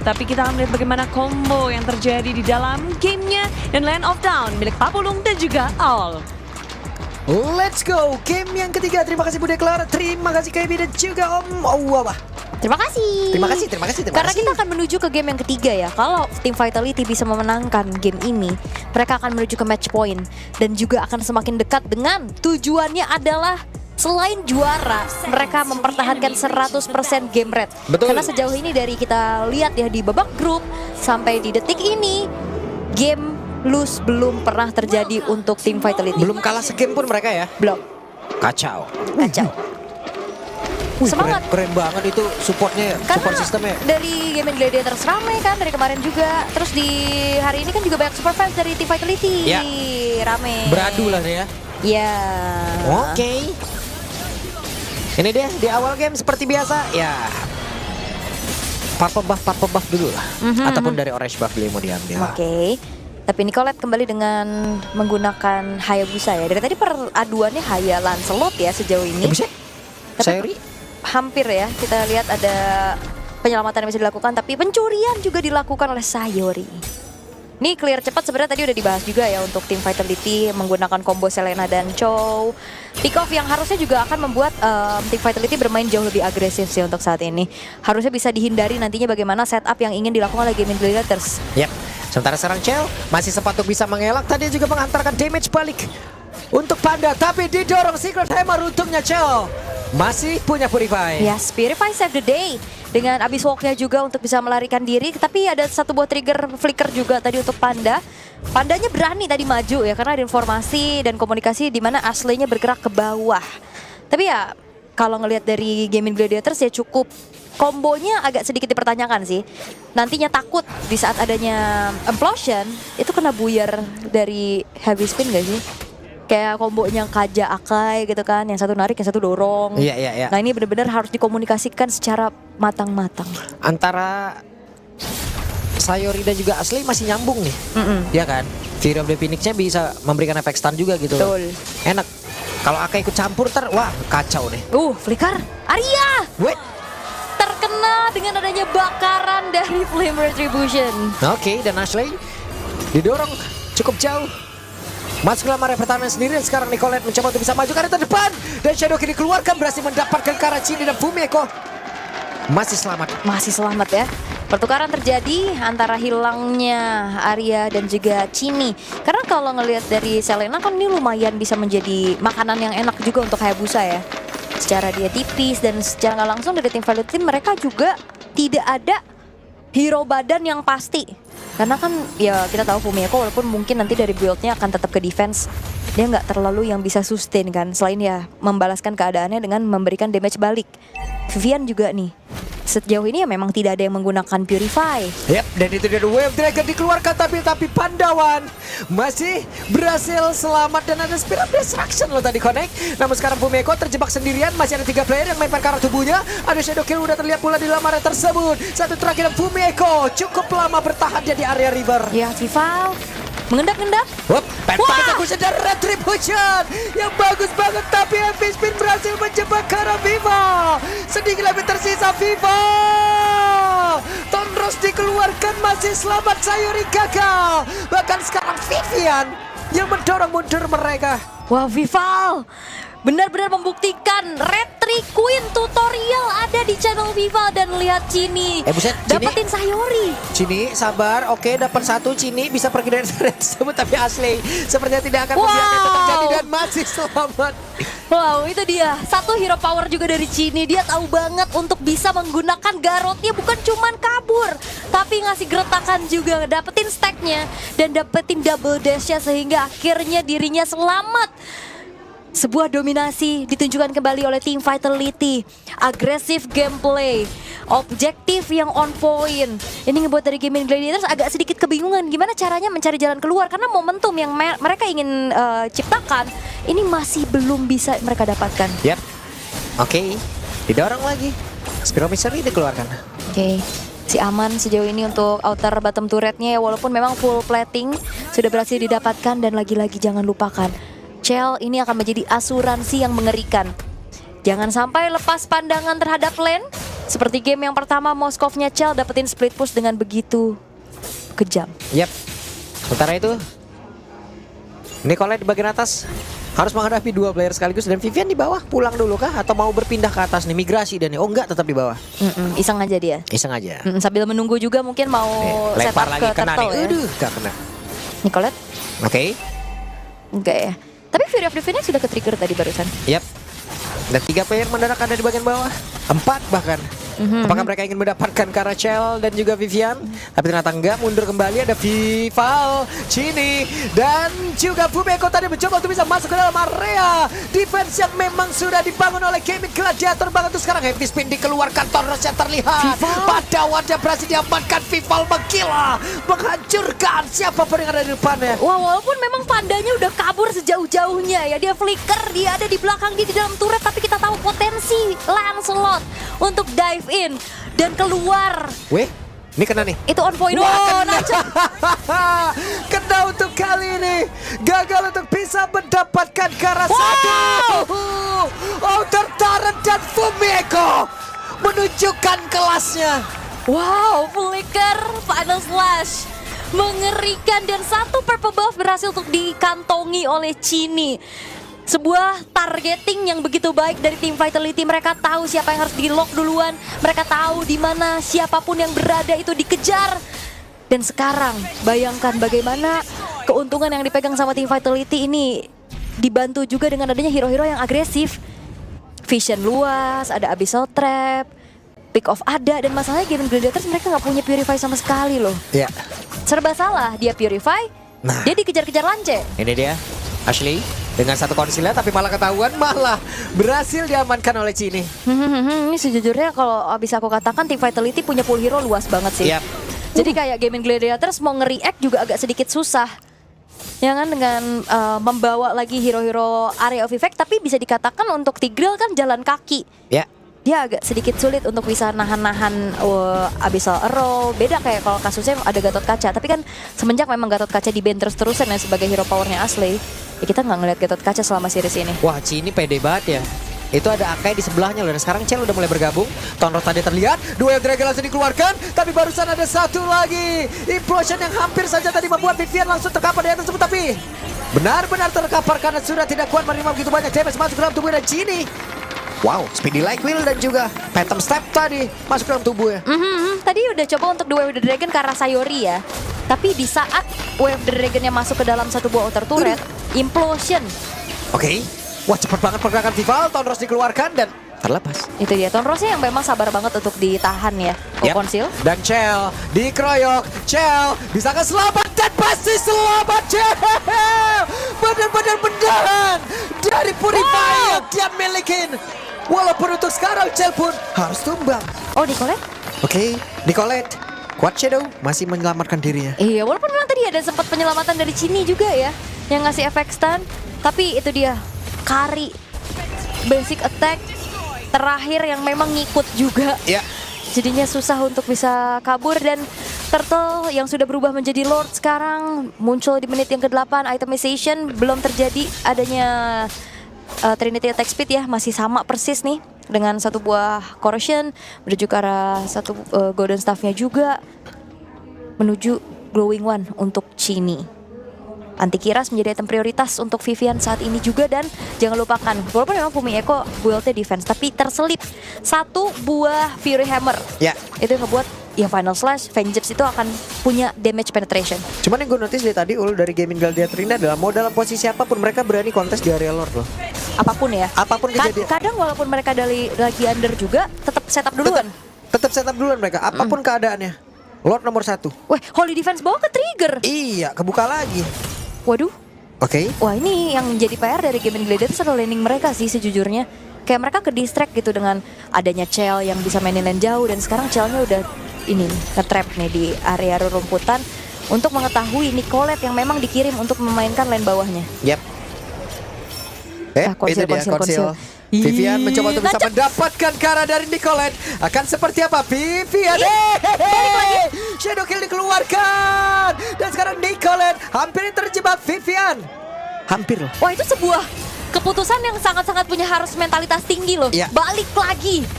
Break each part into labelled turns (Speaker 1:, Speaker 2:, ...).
Speaker 1: Tapi kita akan melihat bagaimana combo yang terjadi di dalam gamenya dan Land of Dawn milik Papulung dan juga All.
Speaker 2: Let's go, game yang ketiga. Terima kasih Bude Clara, terima kasih KB dan juga Om Wabah.
Speaker 3: Terima kasih. Karena kita akan menuju ke game yang ketiga ya. Kalau tim Vitality bisa memenangkan game ini, mereka akan menuju ke match point dan juga akan semakin dekat dengan tujuannya adalah selain juara, mereka mempertahankan 100% game rate.
Speaker 2: Betul.
Speaker 3: Karena sejauh ini dari kita lihat ya di babak grup sampai di detik ini, game lose belum pernah terjadi untuk tim Vitality.
Speaker 2: Belum kalah segame pun mereka ya.
Speaker 3: Belum.
Speaker 2: Kacau. Wih,
Speaker 3: Semangat.
Speaker 2: keren banget itu supportnya, support sistemnya.
Speaker 3: Dari Game Gladiators ramai kan dari kemarin juga. Terus di hari ini kan juga banyak super fans dari tim Vitality.
Speaker 2: Ya.
Speaker 3: Rame.
Speaker 2: Beradu lah ya.
Speaker 3: Ya.
Speaker 2: Oke. Ini dia di awal game seperti biasa ya. Purple buff dulu lah. Ataupun dari orange buff beliau mau diambil.
Speaker 3: Oke. Tapi Nicolette kembali dengan menggunakan Hayabusa ya. Dari tadi peraduannya Haya Lancelot ya sejauh ini.
Speaker 2: Buset.
Speaker 3: Tapi
Speaker 2: Sayuri.
Speaker 3: hampir ya kita lihat ada penyelamatan yang bisa dilakukan, tapi pencurian juga dilakukan oleh Sayori. Ini clear cepat sebenarnya tadi udah dibahas juga ya untuk tim Vitality menggunakan combo Selena dan Chow. Pick off yang harusnya juga akan membuat tim Vitality bermain jauh lebih agresif sih untuk saat ini. Harusnya bisa dihindari nantinya bagaimana setup yang ingin dilakukan oleh Gaming Gladiators.
Speaker 2: Yap. Sementara serang Chow masih sempat untuk bisa mengelak, tadi juga mengantarkan damage balik untuk Panda, tapi didorong Secret Hammer untungnya Chow masih punya Purify.
Speaker 3: Yes, Purify save the day dengan Abyss Walk-nya juga untuk bisa melarikan diri. Tapi ada satu buah trigger flicker juga tadi untuk Panda. Pandanya berani tadi maju ya karena ada informasi dan komunikasi di mana Ashley-nya bergerak ke bawah. Tapi ya kalau ngelihat dari Gaming Gladiators ya cukup kombonya agak sedikit dipertanyakan sih. Nantinya takut di saat adanya implosion itu kena buyar dari heavy spin gak sih? Kayak kombonya Kaja Akai gitu kan, yang satu narik, yang satu dorong.
Speaker 2: Iya.
Speaker 3: Nah ini benar-benar harus dikomunikasikan secara matang-matang.
Speaker 2: Antara Sayori dan juga Ashley masih nyambung nih. Ya kan? Fury of the Phoenix-nya bisa memberikan efek stun juga gitu.
Speaker 3: Betul.
Speaker 2: Enak. Kalau Akai ikut campur wah kacau deh.
Speaker 3: Flicker. Arya!
Speaker 2: Wait.
Speaker 3: Terkena dengan adanya bakaran dari Flame Retribution.
Speaker 2: Oke, dan Ashley didorong cukup jauh. Masuk dalam area pertahanan sendiri dan sekarang Nicolette mencoba untuk bisa maju ke area terdepan. Dan Shadow King dikeluarkan berhasil mendapatkan Karachini dan Fumiko. Masih selamat ya. Pertukaran terjadi antara hilangnya Arya dan juga Chini. Karena kalau ngelihat dari Selena kan ini lumayan bisa menjadi makanan yang enak juga untuk Hayabusa ya. Secara dia tipis dan secara nggak langsung dari tim Violet Team mereka juga tidak ada hero badan yang pasti. Karena kan ya kita tahu Fumiko walaupun mungkin nanti dari build-nya akan tetap ke defense, dia nggak terlalu yang bisa sustain kan. Selain ya membalaskan keadaannya dengan memberikan damage balik. Vivian juga nih. Sejauh ini ya memang tidak ada yang menggunakan Purify. Yap, dan itu dia Wave Dragon dikeluarkan tapi Pandawan masih berhasil selamat dan ada Spiral Destruction loh tadi connect. Namun sekarang Fumiko terjebak sendirian, masih ada 3 player yang main ke arah tubuhnya. Ada Shadow Kill udah terlihat pula di dalam area tersebut. Satu terakhir dan Fumiko cukup lama bertahan dia di area river.
Speaker 3: Ya Vival mengendap-endap.
Speaker 2: Penpakusan dan Retribution yang bagus banget, tapi Heavy Spin berhasil menjebak ke arah Viva. Sedikit lebih tersisa Viva. Tonros dikeluarkan, masih selamat Sayuri gagal. Bahkan sekarang Vivian yang mendorong mundur mereka.
Speaker 3: Wah Vival benar-benar membuktikan Retri Queen tutorial ada di channel Vival dan lihat Chini
Speaker 2: Buset,
Speaker 3: dapetin Sayori.
Speaker 2: Chini sabar, oke dapat satu. Chini bisa pergi dari area tersebut, tapi Ashley sepertinya tidak akan membiarkan itu terjadi dan masih selamat.
Speaker 3: Wow, itu dia satu hero power juga dari Chini. Dia tahu banget untuk bisa menggunakan garotnya bukan cuman kabur, tapi ngasih geretakan juga, dapetin stacknya dan dapetin double dashnya sehingga akhirnya dirinya selamat. Sebuah dominasi ditunjukkan kembali oleh tim Vitality. Agresif gameplay, objektif yang on point. Ini ngebuat dari Gaming Gladiators agak sedikit kebingungan gimana caranya mencari jalan keluar. Karena momentum yang mereka ingin ciptakan ini masih belum bisa mereka dapatkan.
Speaker 2: Yap, oke, didorong lagi. Spiral Misery dikeluarkan.
Speaker 3: Oke. Si aman sejauh ini untuk outer bottom turretnya ya, walaupun memang full plating sudah berhasil didapatkan. Dan lagi-lagi jangan lupakan Chell ini akan menjadi asuransi yang mengerikan. Jangan sampai lepas pandangan terhadap lane. Seperti game yang pertama, Moskovnya Chell dapetin split push dengan begitu kejam.
Speaker 2: Yap. Sementara itu Nicolette di bagian atas harus menghadapi 2 player sekaligus, dan Vivian di bawah pulang dulu kah atau mau berpindah ke atas nih, migrasi dan oh enggak, tetap di bawah.
Speaker 3: Iseng aja dia.
Speaker 2: Iseng aja.
Speaker 3: Sambil menunggu juga mungkin mau
Speaker 2: Nih, lempar
Speaker 3: setup
Speaker 2: lagi
Speaker 3: ke
Speaker 2: kena
Speaker 3: turtle
Speaker 2: nih.
Speaker 3: ya.
Speaker 2: Aduh, gak kena.
Speaker 3: Nicolette?
Speaker 2: Oke.
Speaker 3: Enggak ya. Tapi Fury of Divine sudah ke-trigger tadi barusan.
Speaker 2: Yap. Dan 3 player mendadak ada di bagian bawah. 4 bahkan. Apakah mereka ingin mendapatkan Karachel dan juga Vivian? Tapi ternyata enggak, mundur kembali. Ada Vival, Chini, dan juga Fumeko tadi mencoba untuk bisa masuk ke dalam area defense yang memang sudah dibangun oleh Gaming Gladiator. Banget tuh sekarang heavy spin dikeluarkan, Torresnya terlihat. Pada wadah berhasil diamankan, Vival menggila, menghancurkan siapapun yang ada di depannya.
Speaker 3: Wah, walaupun memang pandanya udah kabur sejauh-jauhnya ya. Dia flicker, dia ada di belakang, dia di dalam turret. Tapi kita tahu potensi Lancelot untuk dive in dan keluar.
Speaker 2: Weh, ini kena nih.
Speaker 3: Itu on point.
Speaker 2: Wah,
Speaker 3: Wow,
Speaker 2: kena.
Speaker 3: Nacho.
Speaker 2: Kena untuk kali ini. Gagal untuk bisa mendapatkan Karasadu. Outer Turret dan Fumeko menunjukkan kelasnya.
Speaker 3: Wow, flicker, final slash. Mengerikan, dan 1 purple buff berhasil untuk dikantongi oleh Chini. Sebuah targeting yang begitu baik dari tim Vitality. Mereka tahu siapa yang harus di-lock duluan. Mereka tahu di mana siapapun yang berada itu dikejar. Dan sekarang bayangkan bagaimana keuntungan yang dipegang sama tim Vitality ini dibantu juga dengan adanya hero-hero yang agresif. Vision luas, ada Abyssal Trap, Pick Off ada, dan masalahnya Gaming Gladiators mereka nggak punya Purify sama sekali loh.
Speaker 2: Ya.
Speaker 3: Serba salah, dia Purify, dia dikejar-kejar Lance.
Speaker 2: Ini dia Ashley dengan 1 konsilnya, tapi malah ketahuan, malah berhasil diamankan oleh Chini.
Speaker 3: Ini sejujurnya kalau bisa aku katakan tim Vitality punya pool hero luas banget sih.
Speaker 2: Yap.
Speaker 3: Jadi kayak Gaming Gladiators mau nge-react juga agak sedikit susah. Ya kan, dengan membawa lagi hero-hero area of effect, tapi bisa dikatakan untuk Tigreal kan jalan kaki.
Speaker 2: Ya.
Speaker 3: Dia agak sedikit sulit untuk bisa nahan-nahan Abyssal Arrow. Beda kayak kalau kasusnya ada Gatot Kaca. Tapi kan semenjak memang Gatot Kaca di ban terus-terusan ya sebagai hero powernya Ashley, ya kita nggak ngeliat Gatot Kaca selama series ini.
Speaker 2: Wah, Chini pede banget ya. Itu ada Akai di sebelahnya loh. Dan sekarang Chell udah mulai bergabung. Tonros tadi terlihat. Duel Dragon langsung dikeluarkan. Tapi barusan ada 1 lagi. Implosion yang hampir saja tadi membuat Vivian langsung terkapar di atas tersebut. Tapi benar-benar terkapar karena sudah tidak kuat menerima begitu banyak damage masuk ke dalam tubuh dan Chini. Wow, Speedy Like Will dan juga Phantom Step tadi masuk ke dalam tubuhnya.
Speaker 3: Tadi udah coba untuk The Wave of the Dragon ke arah Sayori ya. Tapi di saat Wave of the Dragonnya masuk ke dalam satu buah outer turret, Implosion.
Speaker 2: Oke. Wah, cepet banget pergerakan Vival. Tonros dikeluarkan dan terlepas.
Speaker 3: Itu dia, Tonrosnya yang memang sabar banget untuk ditahan ya. Konsil.
Speaker 2: Dan Chell dikeroyok. Chell bisakah selamat? Dan pasti selamat Chell. Benar-benar mendahan dari Purify yang dia milikin. Walaupun untuk sekarang Chell pun harus tumbang.
Speaker 3: Oh, Nicolette?
Speaker 2: Oke, Nicolette. Quad Shadow masih menyelamatkan dirinya.
Speaker 3: Iya, walaupun memang tadi ada sempat penyelamatan dari Chini juga ya, yang ngasih efek stun. Tapi itu dia, Kari, basic attack terakhir yang memang ngikut juga.
Speaker 2: Ya.
Speaker 3: Jadinya susah untuk bisa kabur, dan Turtle yang sudah berubah menjadi Lord sekarang muncul di menit yang ke-8. Itemization belum terjadi, adanya Trinity Attack Speed ya, masih sama persis nih dengan 1 buah Corrosion menuju ke arah 1 Golden Staff-nya juga menuju Glowing One untuk Chini. Anti-Kiras menjadi item prioritas untuk Vivian saat ini juga, dan jangan lupakan walaupun memang Fumeko build-nya defense, tapi terselip 1 buah Fury Hammer.
Speaker 2: Ya.
Speaker 3: Itu yang ngebuat yang Final Slash, Vengeance itu akan punya damage penetration.
Speaker 2: Cuman yang gue notice dari tadi Ul dari Gaming Gladiator ini adalah mau dalam posisi apapun mereka berani kontes di area Lord loh.
Speaker 3: Apapun ya.
Speaker 2: Apapun kejadian.
Speaker 3: Kadang walaupun mereka lagi under juga tetap setup duluan.
Speaker 2: Tetap setup duluan mereka, apapun keadaannya. Lord nomor 1.
Speaker 3: Weh, Holy Defense bawa ke trigger.
Speaker 2: Iya, kebuka lagi.
Speaker 3: Waduh.
Speaker 2: Oke.
Speaker 3: Wah, ini yang jadi PR dari Gaming Gladiators adalah laning mereka sih sejujurnya. Kayak mereka ke distract gitu dengan adanya Chell yang bisa mainin lane jauh, dan sekarang Chellnya udah ini nge-trap nih di area rerumputan untuk mengetahui Nicolette yang memang dikirim untuk memainkan lane bawahnya.
Speaker 2: Yap. Konsil. Vivian mencoba untuk bisa mendapatkan Kara dari Nicolette. Akan seperti apa Vivian?
Speaker 3: Balik lagi.
Speaker 2: Shadow Kill dikeluarkan. Dan sekarang Nicolette hampir terjebak Vivian. Hampir loh.
Speaker 3: Wah, itu sebuah keputusan yang sangat-sangat punya harus mentalitas tinggi loh.
Speaker 2: Iya.
Speaker 3: Balik lagi.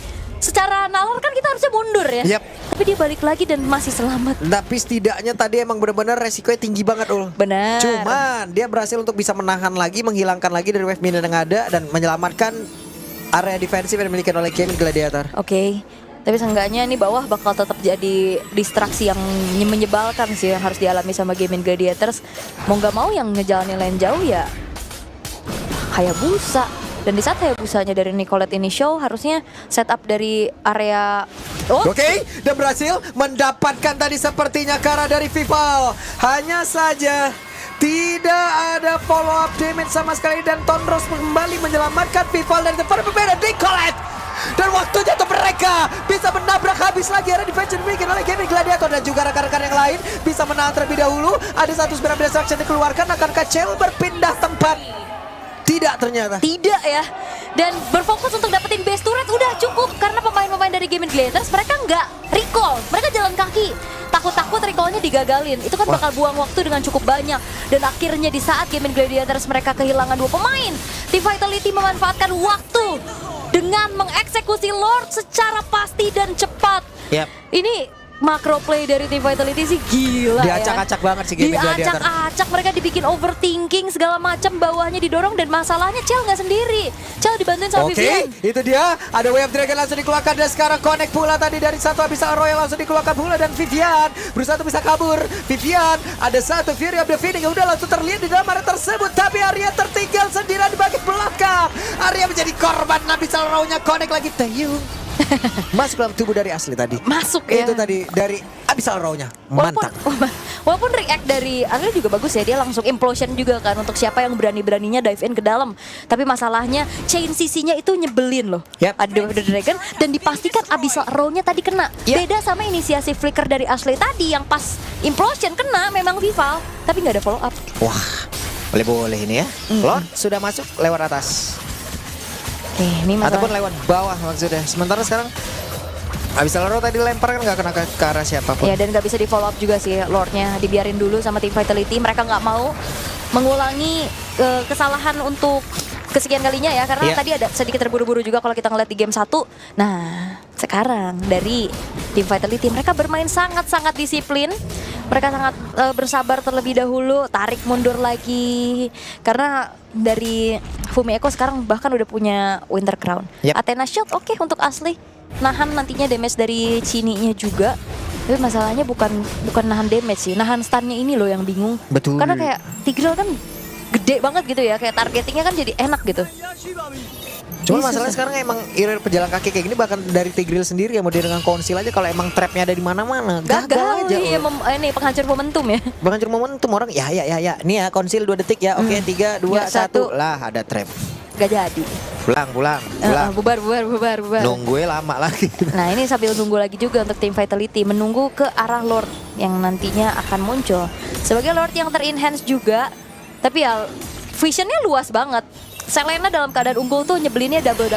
Speaker 3: secara nalar kan kita harusnya mundur ya.
Speaker 2: Yap.
Speaker 3: Tapi dia balik lagi dan masih selamat.
Speaker 2: Tapi setidaknya tadi emang benar-benar resikonya tinggi banget Ul.
Speaker 3: Benar.
Speaker 2: Cuman dia berhasil untuk bisa menahan lagi, menghilangkan lagi dari wave minion yang ada dan menyelamatkan area defensif yang dimiliki oleh Gaming Gladiator.
Speaker 3: Oke. Tapi seenggaknya ini bawah bakal tetap jadi distraksi yang menyebalkan sih yang harus dialami sama Gaming Gladiators. Mau nggak mau yang ngejalanin lane jauh ya Hayabusa. Dan di saat Hayabusanya dari Nicolette ini show, harusnya setup dari area
Speaker 2: Oke, dan berhasil mendapatkan tadi sepertinya Kara dari Vival. Hanya saja tidak ada follow up damage sama sekali dan Tonros kembali menyelamatkan Vival dari tempat berbeda Nicolette. Dan waktunya untuk mereka bisa menabrak habis lagi area defense dimiliki oleh Gaming Gladiator dan juga rekan-rekan yang lain bisa menahan terlebih dahulu. Ada satu spinner destruction dikeluarkan, akankah Cel berpindah tempat? Tidak ternyata.
Speaker 3: Tidak ya. Dan berfokus untuk dapetin base turret udah cukup karena pemain-pemain dari Gaming Gladiators mereka nggak recall, mereka jalan kaki. Takut-takut recallnya digagalin. Itu kan bakal buang waktu dengan cukup banyak. Dan akhirnya di saat Gaming Gladiators mereka kehilangan 2 pemain, Team Vitality memanfaatkan waktu dengan mengeksekusi Lord secara pasti dan cepat.
Speaker 2: Yap.
Speaker 3: Ini macro play dari Team Vitality sih gila ya.
Speaker 2: Diacak-acak banget sih Gaming Gladiator.
Speaker 3: Diacak-acak, mereka dibikin overthinking segala macam, bawahnya didorong dan masalahnya Cel nggak sendiri. Cel dibantuin sama Vivian.
Speaker 2: Oke, itu dia. Ada Wave Dragon langsung dikeluarkan dan sekarang connect pula tadi dari satu Abyssal Royal langsung dikeluarkan pula dan Vivian berusaha untuk bisa kabur. Vivian ada satu Fury of the Phoenix yang udah langsung terlihat di dalam area tersebut, tapi Arya tertinggal sendirian di bagian belakang. Arya menjadi korban Abyssal Royal-nya, connect lagi Taeyong. Masuk dalam tubuh dari asli tadi.
Speaker 3: Masuk ya.
Speaker 2: Itu tadi dari Abyssal Row-nya. Mantap.
Speaker 3: Walaupun react dari Asli juga bagus ya, dia langsung implosion juga kan untuk siapa yang berani-beraninya dive in ke dalam. Tapi masalahnya chain CC-nya itu nyebelin loh.
Speaker 2: Yep.
Speaker 3: Ada The Dragon dan dipastikan Abyssal Row-nya tadi kena.
Speaker 2: Yep.
Speaker 3: Beda sama inisiasi flicker dari Asli tadi yang pas implosion kena memang Vival, tapi nggak ada follow up.
Speaker 2: Wah, boleh-boleh ini ya. Lord sudah masuk lewat atas.
Speaker 3: Oke, ini masalah.
Speaker 2: Ataupun lewat bawah maksudnya. Sementara sekarang Abyssal Row tadi lempar kan nggak kena ke arah siapapun.
Speaker 3: Ya dan nggak bisa di follow up juga sih Lordnya, dibiarin dulu sama Team Vitality. Mereka nggak mau mengulangi kesalahan untuk kesekian kalinya ya, karena tadi ada sedikit terburu-buru juga kalau kita ngeliat di game 1. Nah sekarang dari Team Vitality mereka bermain sangat-sangat disiplin. Mereka sangat bersabar terlebih dahulu, tarik mundur lagi. Karena dari Fumi Echo sekarang bahkan udah punya Winter Crown. Athena Shield oke untuk Asli. Nahan nantinya damage dari Cini-nya juga. Tapi masalahnya bukan nahan damage sih, nahan stunnya ini loh yang bingung.
Speaker 2: Betul.
Speaker 3: Karena kayak Tigreal kan gede banget gitu ya, kayak targetingnya kan jadi enak gitu.
Speaker 2: Cuma masalahnya sekarang emang irir pejalan kaki kayak gini bahkan dari Tigreal sendiri ya mau dengan konsil aja kalau emang trapnya ada di mana-mana gagal aja.
Speaker 3: Iya, ini penghancur momentum ya.
Speaker 2: Penghancur momentum orang ya. Nih ya konsil 2 detik ya. Oke 3 2 1 lah ada trap.
Speaker 3: Gak jadi.
Speaker 2: Pulang.
Speaker 3: Bubar.
Speaker 2: Nungguin lama lagi.
Speaker 3: Nah ini sambil nunggu lagi juga untuk Team Vitality menunggu ke arah Lord yang nantinya akan muncul sebagai Lord yang ter-enhance juga. Tapi ya visionnya luas banget. Selena dalam keadaan unggul tuh nyebelinnya double.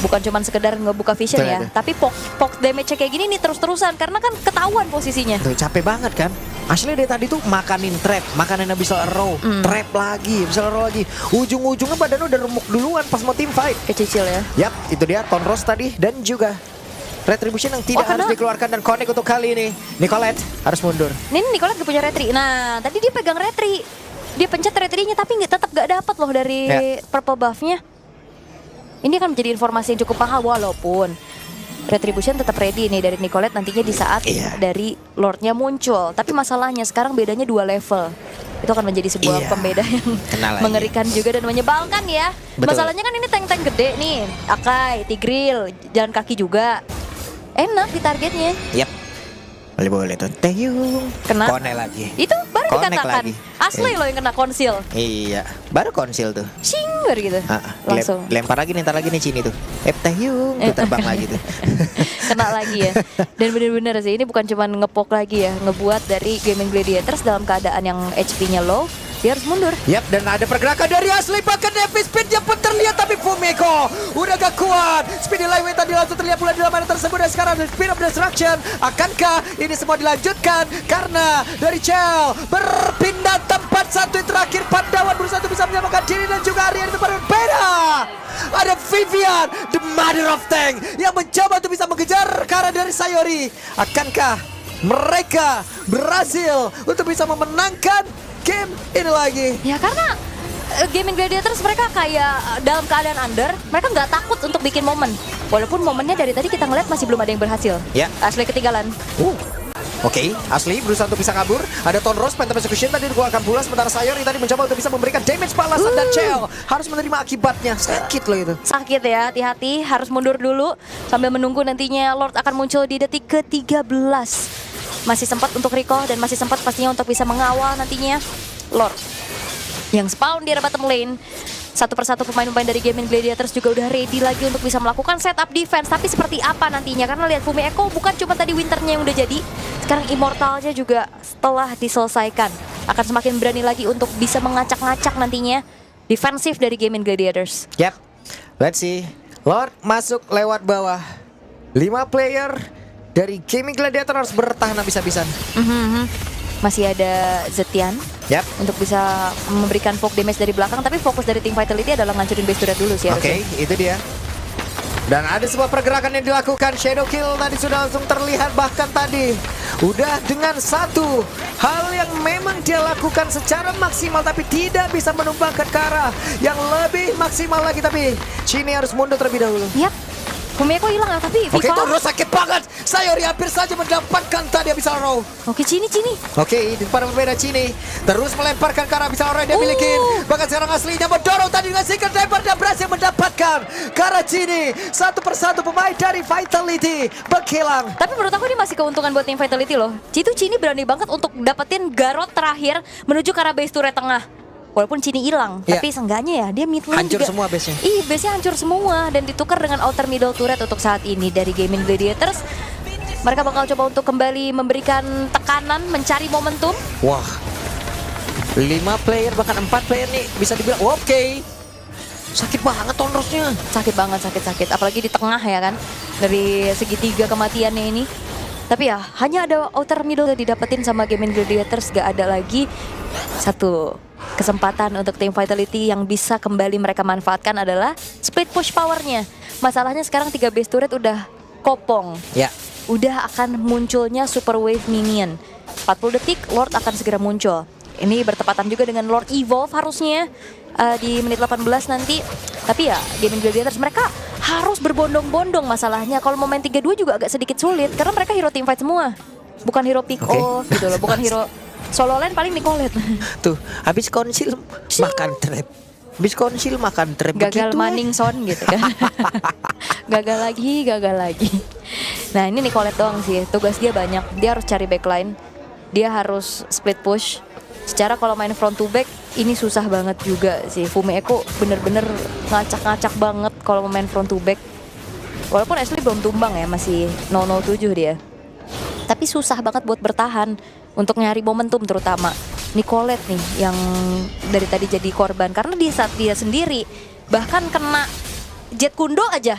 Speaker 3: Bukan cuma sekedar ngebuka vision ya, tapi poke damage kayak gini nih terus-terusan karena kan ketahuan posisinya.
Speaker 2: Tuh capek banget kan. Asli dari tadi tuh makanin trap, makanin Abyssal Row, trap lagi, Abyssal Row lagi. Ujung-ujungnya badan udah remuk duluan pas mau team fight.
Speaker 3: Kecil ya.
Speaker 2: Yap, itu dia Tonros tadi dan juga Retribution yang tidak harus dikeluarkan dan connect untuk kali ini. Nicolette harus mundur.
Speaker 3: Ini Nicolette gak punya retri. Nah, tadi dia pegang retri. Dia pencet retrinya tapi tetap gak dapat loh dari purple buff-nya. Ini akan menjadi informasi yang cukup mahal walaupun Retribution tetap ready nih dari Nicolette nantinya di saat dari Lordnya muncul. Tapi masalahnya sekarang bedanya 2 level. Itu akan menjadi sebuah pembeda yang mengerikan juga dan menyebalkan ya. Betul. Masalahnya kan ini tank-tank gede nih. Akai, Tigreal, jalan kaki juga. Enak di targetnya.
Speaker 2: Yap. Boleh tuh. Taeyong.
Speaker 3: Kena.
Speaker 2: Kone lagi.
Speaker 3: Itu baru dikatakan. Asli loh yang kena konsil.
Speaker 2: Iya. Baru konsil tuh.
Speaker 3: Singer gitu. Langsung.
Speaker 2: Lempar lagi nih, ntar lagi nih Cini tuh. Taeyong. Tuh terbang lagi tuh.
Speaker 3: Kena lagi ya. Dan bener-bener sih ini bukan cuma ngepok lagi ya. Ngebuat dari Gaming Gladiators dalam keadaan yang HP-nya low. Dia harus mundur.
Speaker 2: Yap, dan ada pergerakan dari Asli. Bahkan Heavy Speed-nya pun terlihat. Tapi Fumiko udah gak kuat. Speedy Lightweight tadi langsung terlihat pula di dalam area tersebut. Dan sekarang ada Speed of Destruction. Akankah ini semua dilanjutkan? Karena dari Chell berpindah tempat dan satu yang terakhir Pandawan berusaha untuk bisa menyamakan diri dan juga Arya di tempat yang berbeda. Ada Vivian, the mother of tank, yang mencoba untuk bisa mengejar ke arah dari Sayori. Akankah mereka berhasil untuk bisa memenangkan game ini lagi?
Speaker 3: Ya karena Gaming Gladiators mereka kayak dalam keadaan under, mereka nggak takut untuk bikin momen. Walaupun momennya dari tadi kita ngeliat masih belum ada yang berhasil.
Speaker 2: Ya.
Speaker 3: Asli ketinggalan.
Speaker 2: Oke, Asli berusaha untuk bisa kabur. Ada Tonros, Phantom Execution tadi dikeluarkan pula. Sementara Sayori tadi mencoba untuk bisa memberikan damage balasan. Dan Chell harus menerima akibatnya. Sakit loh itu.
Speaker 3: Sakit ya, hati-hati, harus mundur dulu sambil menunggu nantinya Lord akan muncul di detik ke-13. Masih sempat untuk recall dan masih sempat pastinya untuk bisa mengawal nantinya Lord yang spawn di area bottom lane. Satu persatu pemain-pemain dari Gaming Gladiators juga udah ready lagi untuk bisa melakukan setup defense. Tapi seperti apa nantinya? Karena lihat Fumi Echo bukan cuma tadi winternya yang udah jadi, sekarang Immortalnya juga setelah diselesaikan akan semakin berani lagi untuk bisa mengacak-ngacak nantinya defensif dari Gaming Gladiators.
Speaker 2: Yap, let's see. Lord masuk lewat bawah. 5 player dari Gaming Gladiator harus bertahan habis-habisan.
Speaker 3: Masih ada Zetian
Speaker 2: Yap.
Speaker 3: untuk bisa memberikan poke damage dari belakang, tapi fokus dari tim Vitality adalah ngancurin base turret dulu sih harusnya.
Speaker 2: Oke, itu dia. Dan ada sebuah pergerakan yang dilakukan. Shadow Kill tadi sudah langsung terlihat. Bahkan tadi udah dengan satu hal yang memang dia lakukan secara maksimal, tapi tidak bisa menumbangkan ke arah yang lebih maksimal lagi. Tapi Chini harus mundur terlebih dahulu.
Speaker 3: Yap, Fumeko hilang ya, tapi
Speaker 2: Oke,
Speaker 3: Viva.
Speaker 2: Tonro sakit banget. Sayori hampir saja mendapatkan tadi Abyssal Row.
Speaker 3: Oke, Cini.
Speaker 2: Oke, di depan berbeda Chini terus melemparkan ke arah Abyssal Row yang dia miliki. Bahkan sekarang aslinya mendorong tadi dengan Secret Diver dan berhasil mendapatkan ke arah Chini. Satu persatu pemain dari Vitality berkilang.
Speaker 3: Tapi menurut aku ini masih keuntungan buat tim Vitality loh. Cini berani banget untuk dapetin Garot terakhir menuju ke arah base turret tengah. Walaupun Cini hilang,
Speaker 2: Iya.
Speaker 3: tapi seenggaknya ya dia mid lane
Speaker 2: Hancur
Speaker 3: juga.
Speaker 2: semua base-nya.
Speaker 3: Base-nya hancur semua dan ditukar dengan outer middle turret untuk saat ini dari Gaming Gladiators. Mereka bakal coba untuk kembali memberikan tekanan, mencari momentum.
Speaker 2: Wah, 5 player bahkan 4 player nih bisa dibilang oke. Sakit banget Tonrosnya.
Speaker 3: Sakit banget, sakit. Apalagi di tengah ya kan, dari segitiga kematiannya ini. Tapi ya, hanya ada outer middle yang didapetin sama Gaming Gladiators. Gak ada lagi satu kesempatan untuk tim Vitality yang bisa kembali mereka manfaatkan adalah split push powernya. Masalahnya sekarang 3 base turret udah kopong.
Speaker 2: Ya.
Speaker 3: Udah akan munculnya super wave minion. 40 detik Lord akan segera muncul. Ini bertepatan juga dengan Lord Evolve harusnya di menit 18 nanti. Tapi ya Gaming Gladiators mereka harus berbondong-bondong masalahnya. Kalau mau main 3-2 juga agak sedikit sulit karena mereka hero teamfight semua. Bukan hero pick off gitu loh, bukan hero solo lane paling Nicolette.
Speaker 2: Tuh, habis konsil makan trap. Habis konsil makan trap.
Speaker 3: Gagal
Speaker 2: begitu,
Speaker 3: Manningson gitu kan. gagal lagi. Nah, ini Nicolette doang sih. Tugas dia banyak. Dia harus cari backline. Dia harus split push. Secara kalau main front to back ini susah banget juga sih. Fumi Echo bener-bener ngacak-ngacak banget kalau main front to back. Walaupun Ashley belum tumbang ya, masih 007 dia. Tapi susah banget buat bertahan untuk nyari momentum, terutama Nicolette nih yang dari tadi jadi korban karena di saat dia sendiri bahkan kena jet kundo aja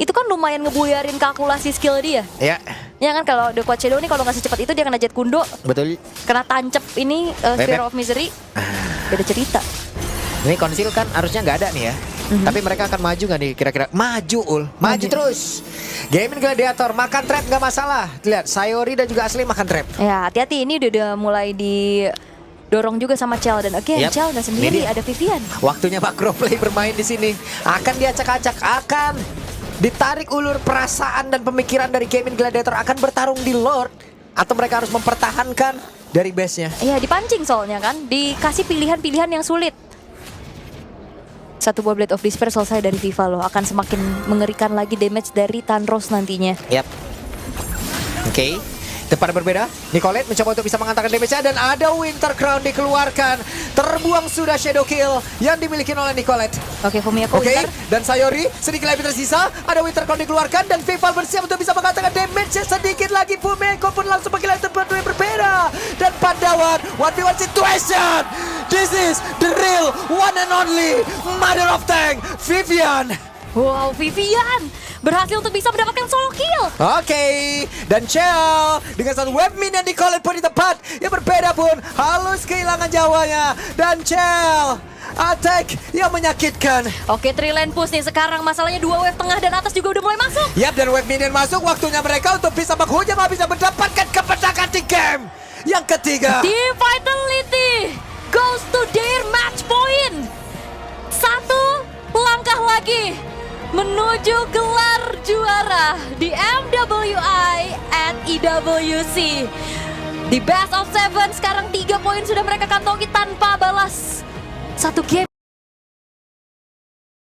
Speaker 3: itu kan lumayan ngebuyarin kalkulasi skill dia.
Speaker 2: Ya.
Speaker 3: Ya kan kalau The Quad Shadow nih kalau nggak secepat itu dia kena jet kundo,
Speaker 2: Betul.
Speaker 3: kena tancep ini Sphere of Misery, beda cerita.
Speaker 2: Ini konsil kan harusnya nggak ada nih ya. Tapi mereka akan maju nggak nih kira-kira? Maju terus. Gaming Gladiator makan trap nggak masalah. Lihat Sayori dan juga Asli makan trap.
Speaker 3: Ya hati-hati ini udah mulai didorong juga sama Chell dan again
Speaker 2: Yap.
Speaker 3: Chell dan sendiri
Speaker 2: Ini dia.
Speaker 3: ada Vivian.
Speaker 2: Waktunya Makro Play bermain di sini. Akan diacak-acak, akan ditarik ulur perasaan dan pemikiran dari Gaming Gladiator, akan bertarung di Lord atau mereka harus mempertahankan dari base-nya.
Speaker 3: Iya dipancing soalnya kan, dikasih pilihan-pilihan yang sulit. Satu buah Blade of Despair selesai dari Viva loh, akan semakin mengerikan lagi damage dari Tanros nantinya.
Speaker 2: Yap. Oke. Depan berbeda, Nicolette mencoba untuk bisa mengantarkan damage-nya dan ada Winter Crown dikeluarkan. Terbuang sudah Shadow Kill yang dimiliki oleh Nicolette.
Speaker 3: Oke, Fumiko
Speaker 2: Oke,
Speaker 3: Winter.
Speaker 2: dan Sayori sedikit lagi tersisa. Ada Winter Crown dikeluarkan dan Vival bersiap untuk bisa mengatakan damage sedikit lagi. Fumiko pun langsung pergi tempat yang berbeda. Dan Pandawan, 1v1 situation. This is the real one and only Mother of Tank, Vivian.
Speaker 3: Wow, Vivian berhasil untuk bisa mendapatkan solo kill.
Speaker 2: Oke, dan Chell dengan satu web minion di Colette pun di tempat yang berbeda pun halus kehilangan jawanya. Dan Chell attack yang menyakitkan.
Speaker 3: Oke, Trilane push nih sekarang, masalahnya 2 wave tengah dan atas juga udah mulai masuk.
Speaker 2: Yap, dan web minion masuk, waktunya mereka untuk bisa menghujam habis dan mendapatkan kemenangan di game yang ketiga.
Speaker 3: Team Vitality goes to their match point. 1 langkah lagi menuju gelar juara di MWI and EWC. Di best of 7 sekarang 3 poin sudah mereka kantongi tanpa balas 1 game.